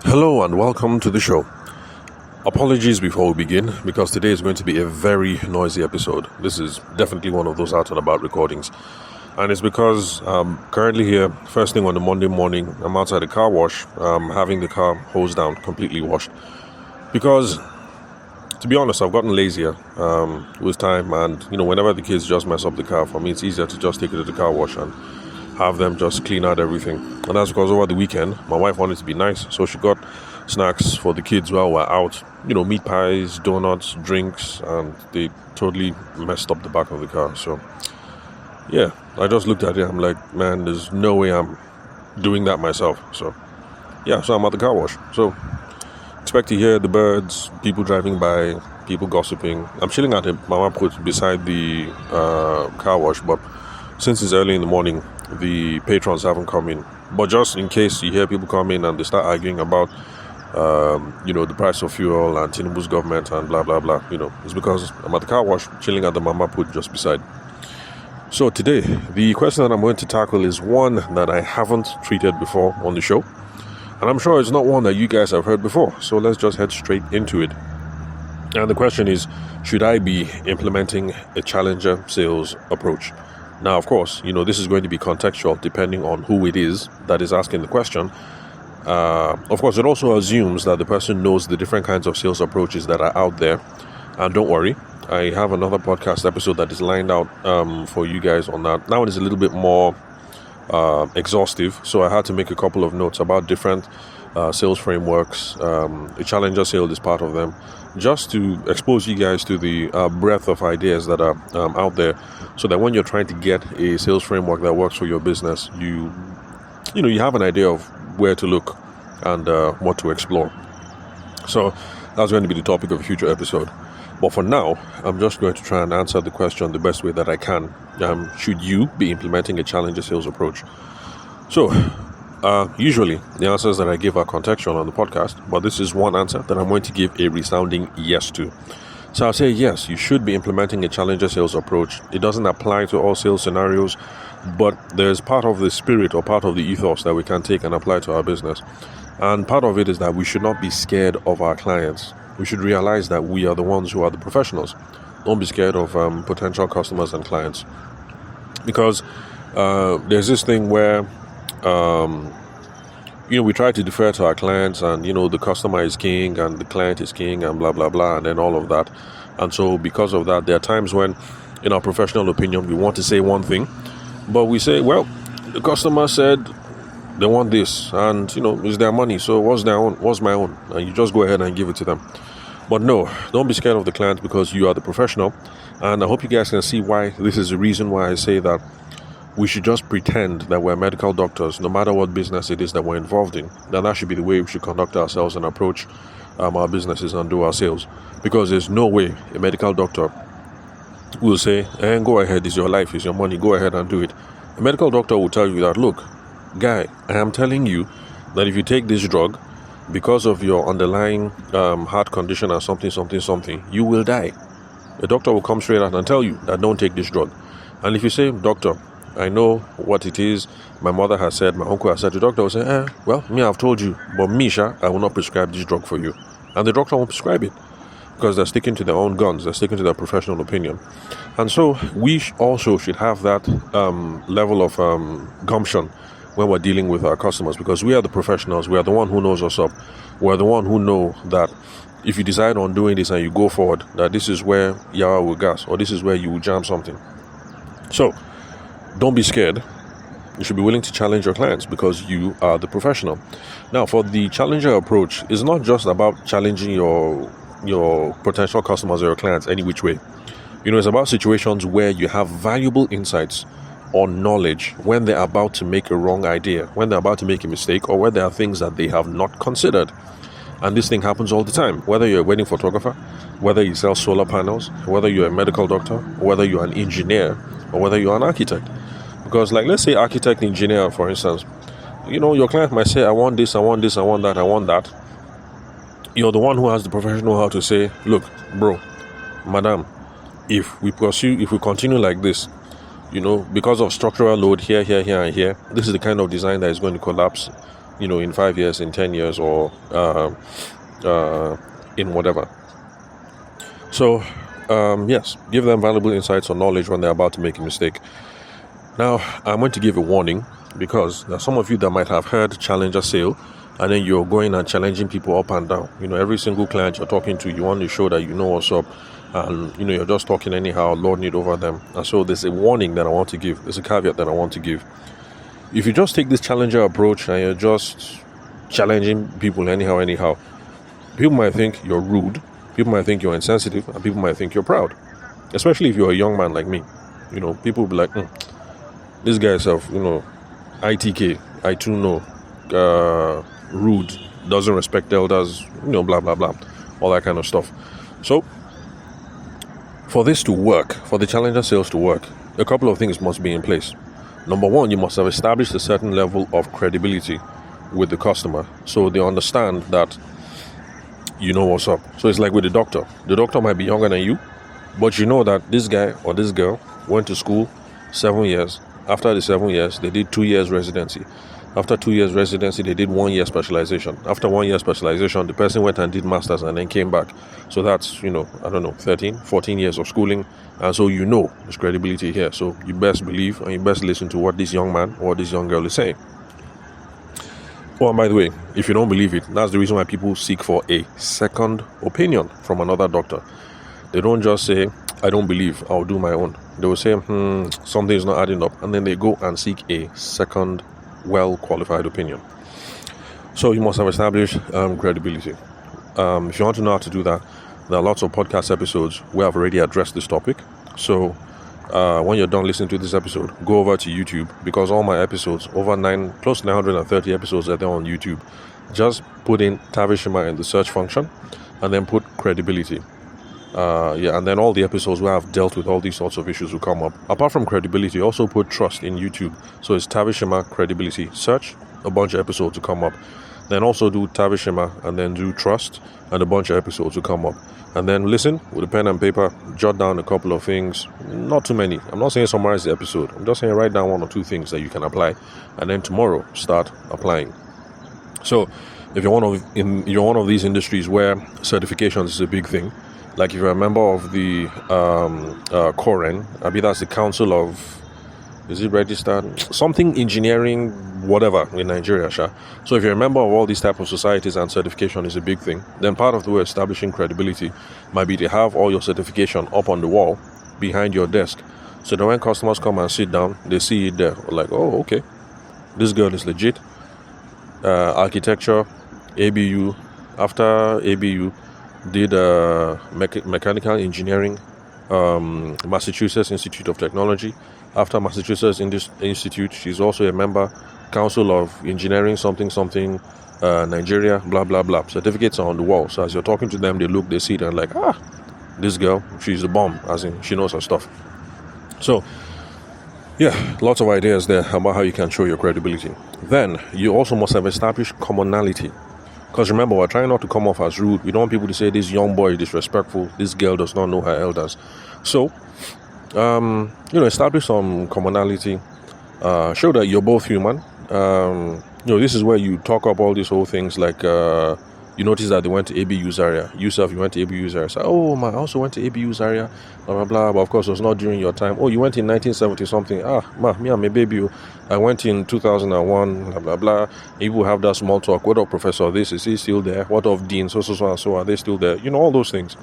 Hello and welcome to the show. Apologies before we begin because today is going to be a very noisy episode. This is definitely one of those out and about recordings. And it's because I'm currently here, first thing on the Monday morning, I'm outside the car wash, having the car hose down, completely washed. Because, to be honest, I've gotten lazier with time, and whenever the kids just mess up the car, for me it's easier to just take it to the car wash and have them just clean out everything. And that's because over the weekend, my wife wanted to be nice, so she got snacks for the kids while we're out. Meat pies, donuts, drinks, and they totally messed up the back of the car. So, yeah, I just looked at it, I'm like, man, there's no way I'm doing that myself. So, yeah, so I'm at the car wash. So, expect to hear the birds, people driving by, people gossiping. I'm chilling at a mama put beside the car wash, but since it's early in the morning, the patrons haven't come in. But just in case you hear people come in and they start arguing about the price of fuel and Tinubu's government and blah blah blah, it's because I'm at the car wash chilling at the mama put just beside. So today, the question that I'm going to tackle is one that I haven't treated before on the show, and I'm sure it's not one that you guys have heard before. So let's just head straight into it. And the question is, should I be implementing a challenger sales approach? Now, of course, this is going to be contextual depending on who it is that is asking the question. Of course, it also assumes that the person knows the different kinds of sales approaches that are out there. And don't worry, I have another podcast episode that is lined out for you guys on that. That one is a little bit more exhaustive, so I had to make a couple of notes about different sales frameworks. A challenger sale is part of them, just to expose you guys to the breadth of ideas that are out there, so that when you're trying to get a sales framework that works for your business, you have an idea of where to look and what to explore. So that's going to be the topic of a future episode. But for now, I'm just going to try and answer the question the best way that I can. Should you be implementing a challenger sales approach? So, usually the answers that I give are contextual on the podcast, but this is one answer that I'm going to give a resounding yes to. So I'll say yes, you should be implementing a challenger sales approach. It doesn't apply to all sales scenarios, but there's part of the spirit or part of the ethos that we can take and apply to our business. And part of it is that we should not be scared of our clients. We should realize that we are the ones who are the professionals. Don't be scared of potential customers and clients. Because there's this thing where we try to defer to our clients, and the customer is king and the client is king and blah blah blah, and then all of that. And so because of that, there are times when, in our professional opinion, we want to say one thing, but we say, well, the customer said they want this, and it's their money, so what's my own, and you just go ahead and give it to them. But no, don't be scared of the client, because you are the professional. And I hope you guys can see why this is the reason why I say that we should just pretend that we're medical doctors, no matter what business it is that we're involved in. That should be the way we should conduct ourselves and approach our businesses and do our sales. Because there's no way a medical doctor will say, go ahead, it's your life, it's your money, go ahead and do it. A medical doctor will tell you that, look, guy, I am telling you that if you take this drug, because of your underlying heart condition or something, you will die. The doctor will come straight out and tell you that don't take this drug. And if you say, doctor, I know what it is, my mother has said, my uncle has said, the doctor will say, well, me, I've told you, but Misha, I will not prescribe this drug for you. And the doctor won't prescribe it, because they're sticking to their own guns, they're sticking to their professional opinion. And so we also should have that level of gumption when we're dealing with our customers, because we are the professionals, we are the one who knows us up, we're the one who know that if you decide on doing this and you go forward, that this is where Yawa will gas, or this is where you will jam something. So, don't be scared. You should be willing to challenge your clients, because you are the professional. Now, for the challenger approach, it's not just about challenging your potential customers or your clients any which way. It's about situations where you have valuable insights or knowledge when they're about to make a wrong idea, when they're about to make a mistake, or where there are things that they have not considered. And this thing happens all the time, whether you're a wedding photographer, whether you sell solar panels, whether you're a medical doctor, whether you're an engineer, or whether you're an architect. Because, let's say architect, engineer, for instance, your client might say, I want this, I want this, I want that, I want that. You're the one who has the professional know how to say, look, bro, madam, if we continue like this, because of structural load here, and here, this is the kind of design that is going to collapse in 5 years, in 10 years, or in whatever. So, yes, give them valuable insights or knowledge when they're about to make a mistake. Now, I'm going to give a warning because there are some of you that might have heard Challenger sale, and then you're going and challenging people up and down. Every single client you're talking to, you want to show that you know what's up, and you're just talking anyhow, lording it over them. And so there's a warning that I want to give. There's a caveat that I want to give. If you just take this Challenger approach and you're just challenging people anyhow, people might think you're rude, people might think you're insensitive, and people might think you're proud. Especially if you're a young man like me. People will be like, this guy self, ITK, I too know, rude, doesn't respect elders, blah, blah, blah, all that kind of stuff. So, for this to work, for the Challenger sales to work, a couple of things must be in place. Number one, you must have established a certain level of credibility with the customer, so they understand that you know what's up. So it's like with the doctor. The doctor might be younger than you, but you know that this guy or this girl went to school 7 years. After the 7 years, they did 2 years residency. After 2 years residency, they did 1 year specialization. After 1 year specialization, the person went and did masters and then came back. So that's, 13, 14 years of schooling. And so there's credibility here. So you best believe and you best listen to what this young man or this young girl is saying. Oh, and by the way, if you don't believe it, that's the reason why people seek for a second opinion from another doctor. They don't just say, I don't believe, I'll do my own. They will say, something is not adding up. And then they go and seek a second well-qualified opinion. So you must have established credibility. If you want to know how to do that, there are lots of podcast episodes where I've already addressed this topic. So when you're done listening to this episode, go over to YouTube, because all my episodes, close to 930 episodes, are there on YouTube. Just put in Tavishima in the search function and then put credibility. And then all the episodes where I've dealt with all these sorts of issues will come up. Apart from credibility, also put trust in YouTube. So it's Tavishima credibility. Search, a bunch of episodes will come up. Then also do Tavishima and then do trust, and a bunch of episodes will come up. And then listen with a pen and paper, jot down a couple of things, not too many. I'm not saying summarize the episode. I'm just saying write down 1 or 2 things that you can apply, and then tomorrow start applying. So if you're one of these industries where certifications is a big thing, like if you're a member of the COREN, I mean that's the Council of, is it registered? Something engineering, whatever, in Nigeria, sure. So if you're a member of all these type of societies and certification is a big thing, then part of the way establishing credibility might be to have all your certification up on the wall behind your desk. So that when customers come and sit down, they see it there. Like, oh, okay, this girl is legit. Architecture, ABU. After ABU, did mechanical engineering, Massachusetts Institute of Technology. After Massachusetts Institute, she's also a member, Council of Engineering, something, Nigeria, blah, blah, blah. Certificates are on the wall. So as you're talking to them, they look, they see it, and like, this girl, she's a bomb, as in she knows her stuff. So, yeah, lots of ideas there about how you can show your credibility. Then, you also must have established commonality. Because remember, we're trying not to come off as rude. We don't want people to say this young boy is disrespectful, this girl does not know her elders. So, establish some commonality. Show that you're both human. This is where you talk up all these whole things like, you notice that they went to ABU Zaria. Yourself, you went to ABU Zaria. So, I also went to ABU Zaria, blah, blah, blah. But of course, it was not during your time. Oh, you went in 1970 something. Me, I'm a baby. I went in 2001, blah, blah, blah. People have that small talk. What of Professor this? Is he still there? What of Dean? So, and so. Are they still there? All those things.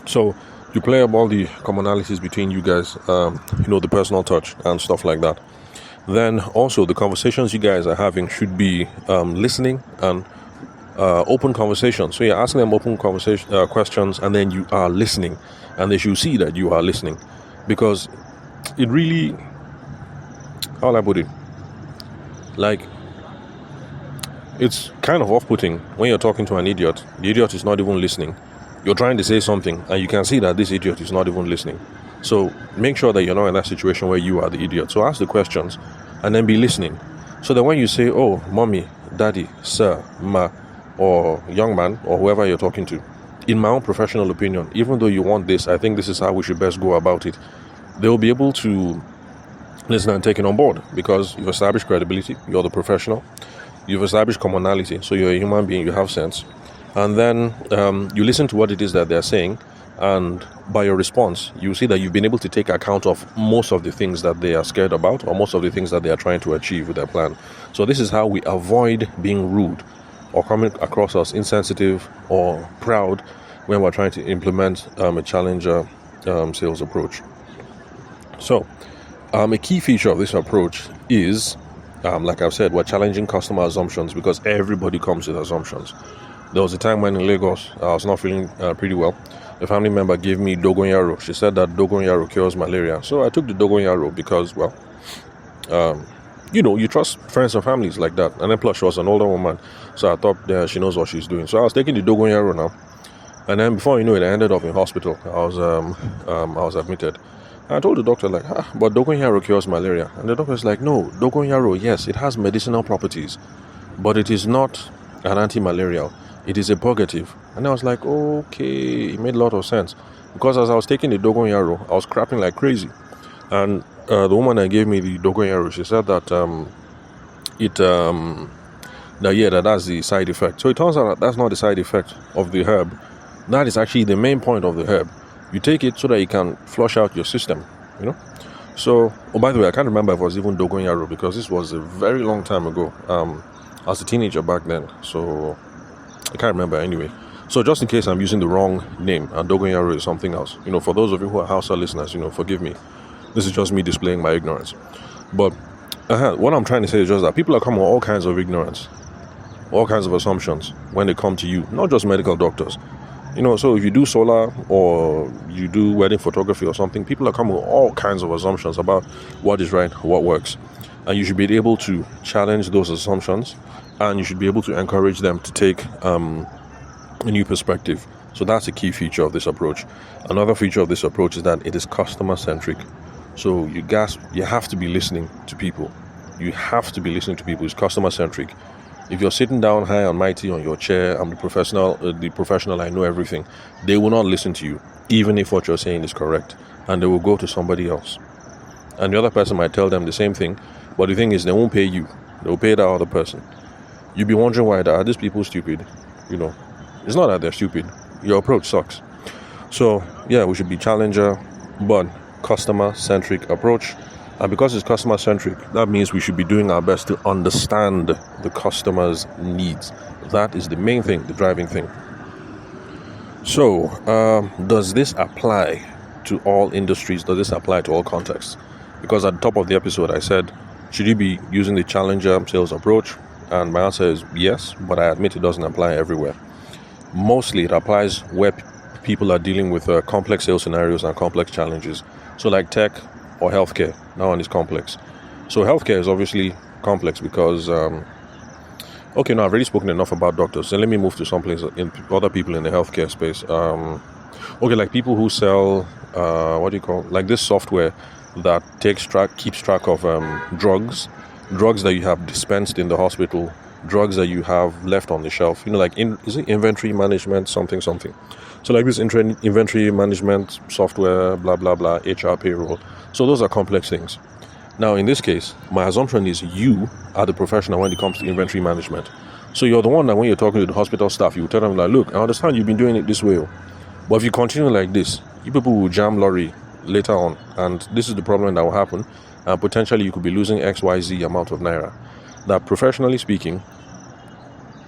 So, you play up all the commonalities between you guys, the personal touch and stuff like that. Then also the conversations you guys are having should be listening and open conversation. So you're asking them open conversation questions, and then you are listening, and they should see that you are listening, because it really, how will I put it? Like, it's kind of off-putting when you're talking to an idiot. The idiot is not even listening. You're trying to say something, and you can see that this idiot is not even listening. So make sure that you're not in that situation where you are the idiot. So ask the questions, and then be listening. So that when you say, oh, mommy, daddy, sir, ma, or young man, or whoever you're talking to, in my own professional opinion, even though you want this, I think this is how we should best go about it. They'll be able to listen and take it on board, because you've established credibility, you're the professional. you've established commonality, so you're a human being, you have sense, and then you listen to what it is that they're saying, and by your response, you see that you've been able to take account of most of the things that they are scared about, or most of the things that they are trying to achieve with their plan. So this is how we avoid being rude or coming across as insensitive or proud when we're trying to implement a challenger sales approach. So a key feature of this approach is, like I've said, we're challenging customer assumptions, because everybody comes with assumptions. There was a time when in Lagos, I was not feeling pretty well. A family member gave me Dogon Yaro. She said that Dogon Yaro cures malaria. So I took the Dogon Yaro because, well, you trust friends and families like that. And then plus she was an older woman, so I thought she knows what she's doing. So I was taking the Dogon Yaro now. And then before you know it, I ended up in hospital. I was admitted. And I told the doctor, like, but Dogon Yaro cures malaria. And the doctor was like, no, Dogon Yaro, yes, it has medicinal properties, but it is not an anti-malarial. It is a purgative. And I was like, okay, it made a lot of sense. Because as I was taking the Dogon Yaro, I was crapping like crazy. And the woman that gave me the Dogon Yaro, she said that that's the side effect. So it turns out that that's not the side effect of the herb. That is actually the main point of the herb. You take it so that you can flush out your system, So, by the way, I can't remember if it was even Dogon Yaro, because this was a very long time ago. I was a teenager back then, so I can't remember anyway. So just in case I'm using the wrong name, and Dogon Yaro is something else, for those of you who are Hausa listeners, forgive me. This is just me displaying my ignorance. But what I'm trying to say is just that people are coming with all kinds of ignorance, all kinds of assumptions when they come to you, not just medical doctors. So if you do solar or you do wedding photography or something, people are coming with all kinds of assumptions about what is right, what works. And you should be able to challenge those assumptions, and you should be able to encourage them to take a new perspective. So that's a key feature of this approach. Another feature of this approach is that it is customer-centric. So you have to be listening to people. You have to be listening to people. It's customer-centric. If you're sitting down high and mighty on your chair, I'm the professional, I know everything, they will not listen to you, even if what you're saying is correct, and they will go to somebody else. And the other person might tell them the same thing, but the thing is, they won't pay you. They'll pay that other person. You'll be wondering why are these people stupid? It's not that they're stupid. Your approach sucks. So, yeah, we should be challenger, but customer-centric approach. And because it's customer-centric, that means we should be doing our best to understand the customer's needs. That is the main thing, the driving thing. So, does this apply to all industries? Does this apply to all contexts? Because at the top of the episode, I said, should you be using the challenger sales approach? And my answer is yes, but I admit it doesn't apply everywhere. Mostly it applies where people are dealing with complex sales scenarios and complex challenges. So like tech or healthcare, that one is complex. So healthcare is obviously complex because, now I've already spoken enough about doctors. So let me move to someplace in other people in the healthcare space. Like people who sell, like this software that keeps track of drugs that you have dispensed in the hospital, drugs that you have left on the shelf. Is it inventory management, something? So like this inventory management software, blah, blah, blah, HR payroll. So those are complex things. Now, in this case, my assumption is you are the professional when it comes to inventory management. So you're the one that when you're talking to the hospital staff, you tell them like, look, I understand you've been doing it this way. But if you continue like this, you people will jam lorry later on. And this is the problem that will happen. And potentially you could be losing XYZ amount of naira. That professionally speaking,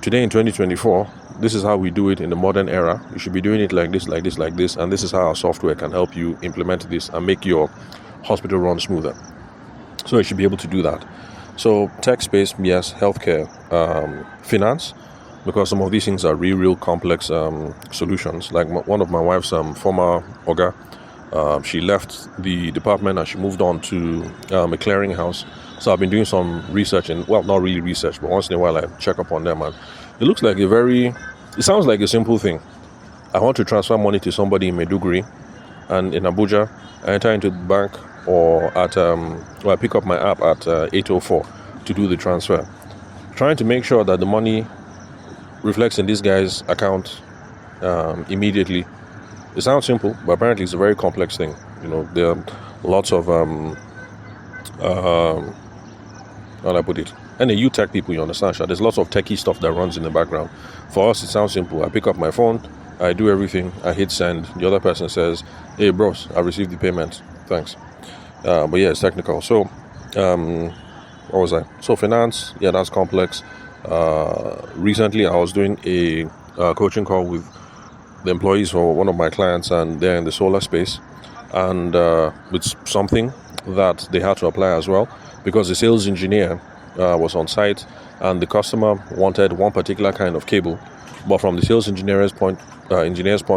today in 2024, this is how we do it in the modern era. You should be doing it like this, like this, like this. And this is how our software can help you implement this and make your hospital run smoother. So you should be able to do that. So tech space, yes. Healthcare, finance, because some of these things are real complex solutions. Like one of my wife's former Oga, she left the department and she moved on to a clearinghouse. So I've been doing some research, and well, not really research, but once in a while I check up on them, and it looks like it sounds like a simple thing. I want to transfer money to somebody in Maiduguri and in Abuja. I enter into the bank or I pick up my app at 8:04 to do the transfer. Trying to make sure that the money reflects in this guy's account immediately. It sounds simple, but apparently it's a very complex thing. There are lots of how do I put it? And you tech people, you understand, there's lots of techie stuff that runs in the background. For us, it sounds simple. I pick up my phone, I do everything, I hit send. The other person says, hey, bros, I received the payment. Thanks. But yeah, it's technical. So, what was I? So finance, yeah, that's complex. Recently, I was doing a coaching call with the employees for one of my clients, and they're in the solar space. And it's something that they had to apply as well, because the sales engineer was on site, and the customer wanted one particular kind of cable, but from the sales engineer's point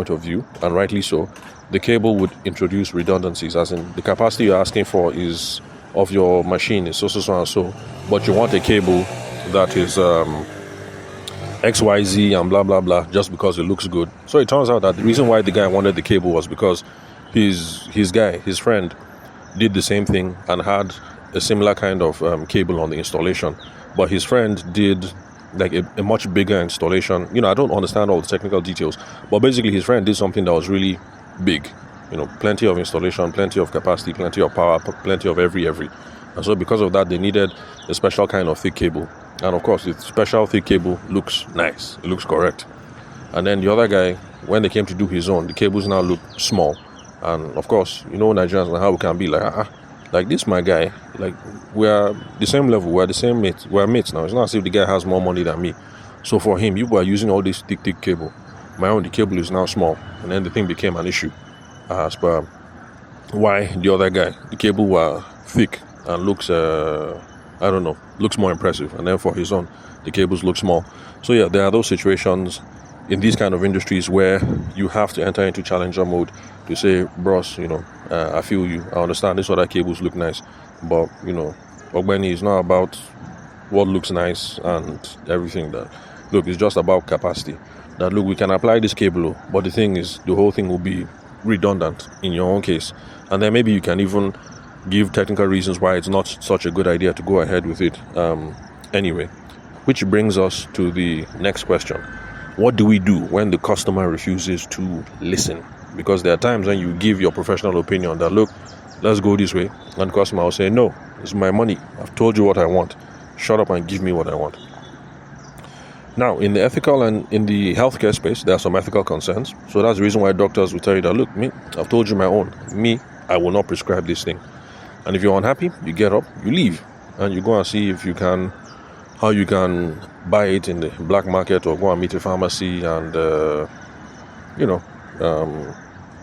of view, and rightly so, the cable would introduce redundancies, as in the capacity you're asking for is of your machine is so and so, but you want a cable that is XYZ and blah blah blah just because it looks good. So it turns out that the reason why the guy wanted the cable was because his friend did the same thing and had a similar kind of cable on the installation, but his friend did like a much bigger installation. I don't understand all the technical details, but basically his friend did something that was really big. Plenty of installation, plenty of capacity, plenty of power, plenty of every. And so because of that, they needed a special kind of thick cable. And of course, the special thick cable looks nice. It looks correct. And then the other guy, when they came to do his own, the cables now look small. And of course, Nigerians and how we can be like this, my guy, like we are the same level, we're the same mates, we're mates now. It's not as if the guy has more money than me. So for him, you were using all this thick cable. My own, the cable is now small. And then the thing became an issue. As per why the other guy, the cable were thick and looks, looks more impressive. And then for his own, the cables look small. So yeah, there are those situations in these kind of industries where you have to enter into challenger mode to say, bros, I feel you, I understand this other cables look nice, but Ogbeni is not about what looks nice and everything. That look, it's just about capacity. That look, we can apply this cable, but the thing is, the whole thing will be redundant in your own case, and then maybe you can even give technical reasons why it's not such a good idea to go ahead with it. Anyway, which brings us to the next question. What do we do when the customer refuses to listen? Because there are times when you give your professional opinion that, look, let's go this way, and the customer will say, no, it's my money, I've told you what I want, shut up and give me what I want. Now, in the ethical and in the healthcare space, there are some ethical concerns. So that's the reason why doctors will tell you that, look, I've told you my own. I will not prescribe this thing. And if you're unhappy, you get up, you leave, and you go and see how you can buy it in the black market, or go and meet a pharmacy and,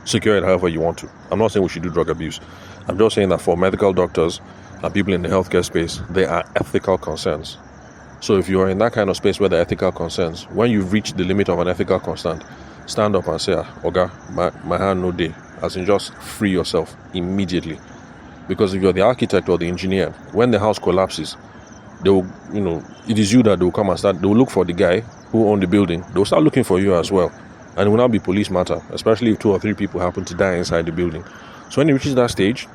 secure it however you want to. I'm not saying we should do drug abuse. I'm just saying that for medical doctors and people in the healthcare space, there are ethical concerns. So if you are in that kind of space where there are ethical concerns, when you've reached the limit of an ethical concern, stand up and say, Oga, my hand no day. As in, just free yourself immediately. Because if you're the architect or the engineer, when the house collapses, they will, it is you that they will come and they will look for the guy who owned the building. They will start looking for you as well. And it will now be police matter, especially if 2 or 3 people happen to die inside the building. So when it reaches that stage,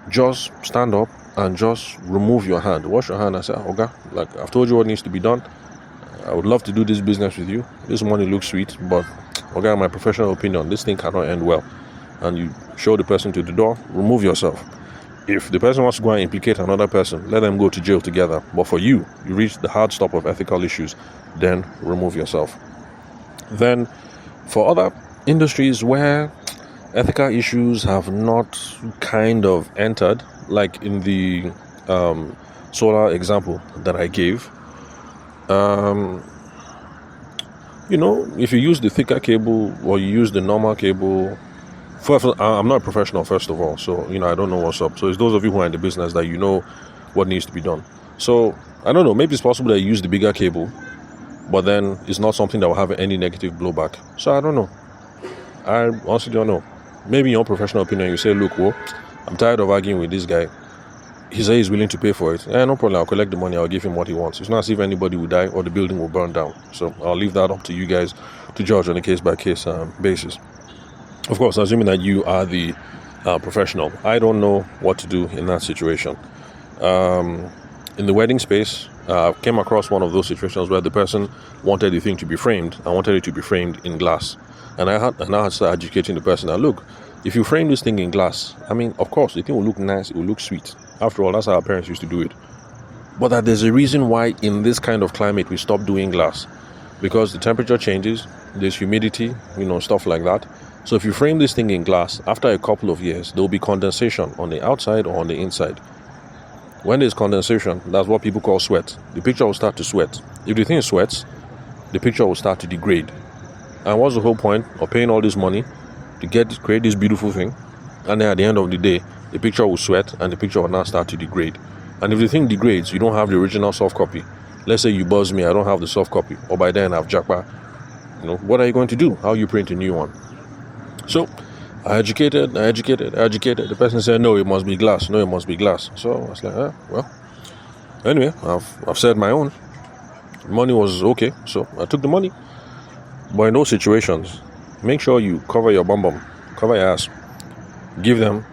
just stand up and just remove your hand. Wash your hand and say, Oga, like I've told you what needs to be done. I would love to do this business with you. This money looks sweet, but Oga, my professional opinion, this thing cannot end well. And you show the person to the door, remove yourself. If the person wants to go and implicate another person, let them go to jail together. But for you reach the hard stop of ethical issues, then remove yourself. Then for other industries where ethical issues have not kind of entered, like in the solar example that I gave, if you use the thicker cable or you use the normal cable, first, I'm not a professional, first of all, so I don't know what's up. So it's those of you who are in the business that what needs to be done. So I don't know, maybe it's possible that you use the bigger cable, but then it's not something that will have any negative blowback. So I don't know. I honestly don't know. Maybe in your professional opinion, you say, look, I'm tired of arguing with this guy. He says he's willing to pay for it. No problem, I'll collect the money, I'll give him what he wants. It's not as if anybody will die or the building will burn down. So I'll leave that up to you guys to judge on a case-by-case basis. Of course, assuming that you are the professional. I don't know what to do in that situation. In the wedding space, I came across one of those situations where the person wanted the thing to be framed and wanted it to be framed in glass. And I had to start educating the person that, look, if you frame this thing in glass, of course, the thing will look nice, it will look sweet. After all, that's how our parents used to do it. but that there's a reason why in this kind of climate we stop doing glass, because the temperature changes, there's humidity, stuff like that. So if you frame this thing in glass, after a couple of years, there will be condensation on the outside or on the inside. When there's condensation, that's what people call sweat. The picture will start to sweat. If the thing sweats, the picture will start to degrade. And what's the whole point of paying all this money to create this beautiful thing? And then at the end of the day, the picture will sweat and the picture will now start to degrade. And if the thing degrades, you don't have the original soft copy. Let's say you buzz me, I don't have the soft copy, or by then I've jackpot. What are you going to do? How you print a new one? So I educated. The person said, no, it must be glass. So I was like, well, anyway, I've said my own. Money was okay, so I took the money. But in those situations, make sure you cover your bum, cover your ass. Give them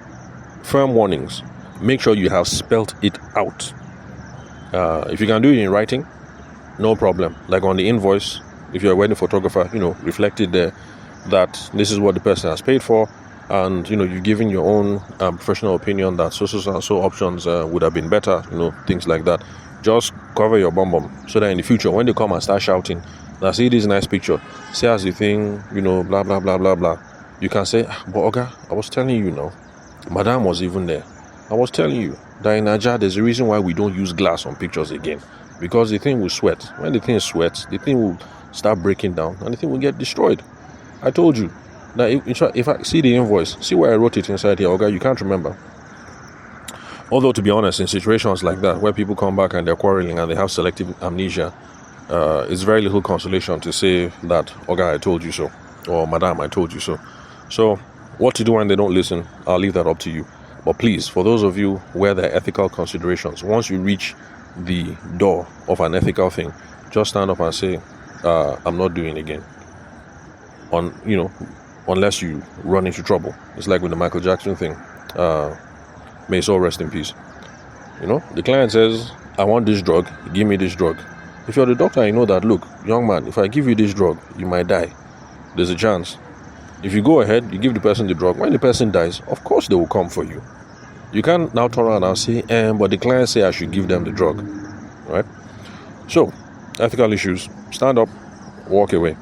firm warnings. Make sure you have spelt it out. If you can do it in writing, no problem. Like on the invoice, if you're a wedding photographer, reflected there that this is what the person has paid for, and you're giving your own professional opinion that so options would have been better, things like that. Just cover your bum so that in the future, when they come and start shouting, "Now see this nice picture, see as the thing, blah blah blah blah blah," you can say, "But Oga, I was telling you now, Madam was even there. I was telling you that in Naija, there's a reason why we don't use glass on pictures again, because the thing will sweat. When the thing sweats, the thing will start breaking down and the thing will get destroyed. I told you that if I see the invoice, see where I wrote it inside here, Oga, you can't remember." Although, to be honest, in situations like that, where people come back and they're quarreling and they have selective amnesia, it's very little consolation to say that, Oga, I told you so, or Madam, I told you so. So, what to do when they don't listen, I'll leave that up to you. But please, for those of you where there are ethical considerations, once you reach the door of an ethical thing, just stand up and say, I'm not doing it again. Unless you run into trouble. It's like with the Michael Jackson thing. May his soul rest in peace. The client says, I want this drug, give me this drug. If you're the doctor, you know that, look, young man, if I give you this drug, you might die. There's a chance. If you go ahead, you give the person the drug. When the person dies, of course they will come for you. You can't now turn around and say, but the client say I should give them the drug. Right? So, ethical issues, stand up, walk away.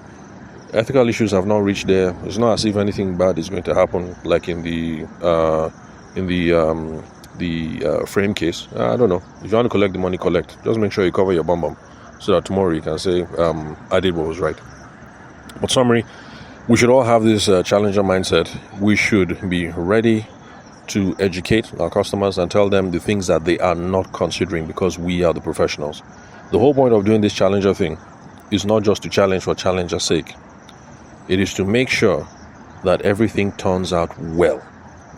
Ethical issues have not reached there. It's not as if anything bad is going to happen, like in the frame case. I don't know. If you want to collect the money, collect. Just make sure you cover your bum, so that tomorrow you can say, I did what was right. But summary, we should all have this challenger mindset. We should be ready to educate our customers and tell them the things that they are not considering, because we are the professionals. The whole point of doing this challenger thing is not just to challenge for challenger's sake. It is to make sure that everything turns out well.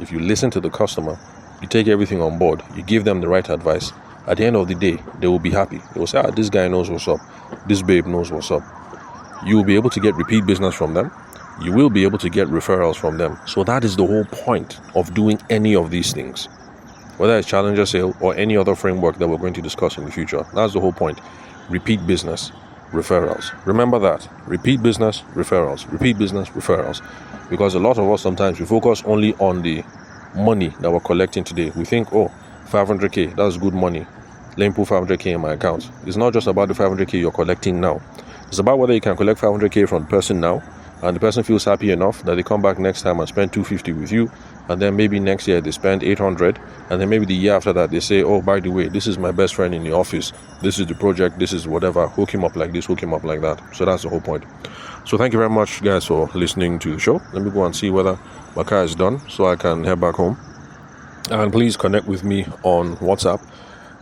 If you listen to the customer, you take everything on board, you give them the right advice, at the end of the day, they will be happy. They will say, this guy knows what's up. This babe knows what's up. You will be able to get repeat business from them. You will be able to get referrals from them. So that is the whole point of doing any of these things. Whether it's challenger sale or any other framework that we're going to discuss in the future. That's the whole point. Repeat business, referrals. Remember that. Repeat business, referrals. Repeat business, referrals. Because a lot of us sometimes, we focus only on the money that we're collecting today. We think, 500k, that's good money. Let me put 500k in my account. It's not just about the 500k you're collecting now. It's about whether you can collect 500k from the person now, and the person feels happy enough that they come back next time and spend 250 with you, and then maybe next year they spend 800, and then maybe the year after that they say, by the way, this is my best friend in the office, this is the project, this is whatever, hook him up like this, hook him up like that. So that's the whole point. So thank you very much, guys, for listening to the show. Let me go and see whether my car is done so I can head back home. And please connect with me on WhatsApp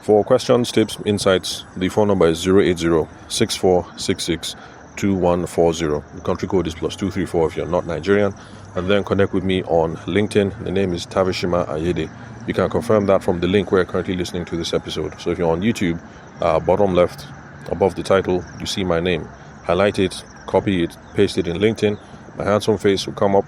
for questions, tips, insights. The phone number is 080-6466-2140. The country code is +234 if you're not Nigerian. And then connect with me on LinkedIn. The name is Tavishima Ayede. You can confirm that from the link where you're currently listening to this episode. So if you're on YouTube, bottom left above the title, you see my name. Highlight it, copy it, paste it in LinkedIn. My handsome face will come up.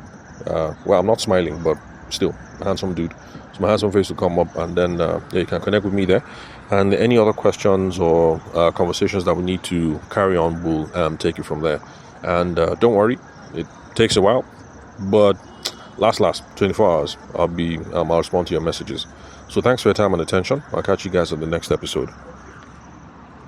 I'm not smiling, but still, a handsome dude. So my handsome face will come up, and then you can connect with me there. And any other questions or conversations that we need to carry on, we'll take it from there. And don't worry, it takes a while, but last 24 hours, I'll respond to your messages. So thanks for your time and attention. I'll catch you guys on the next episode.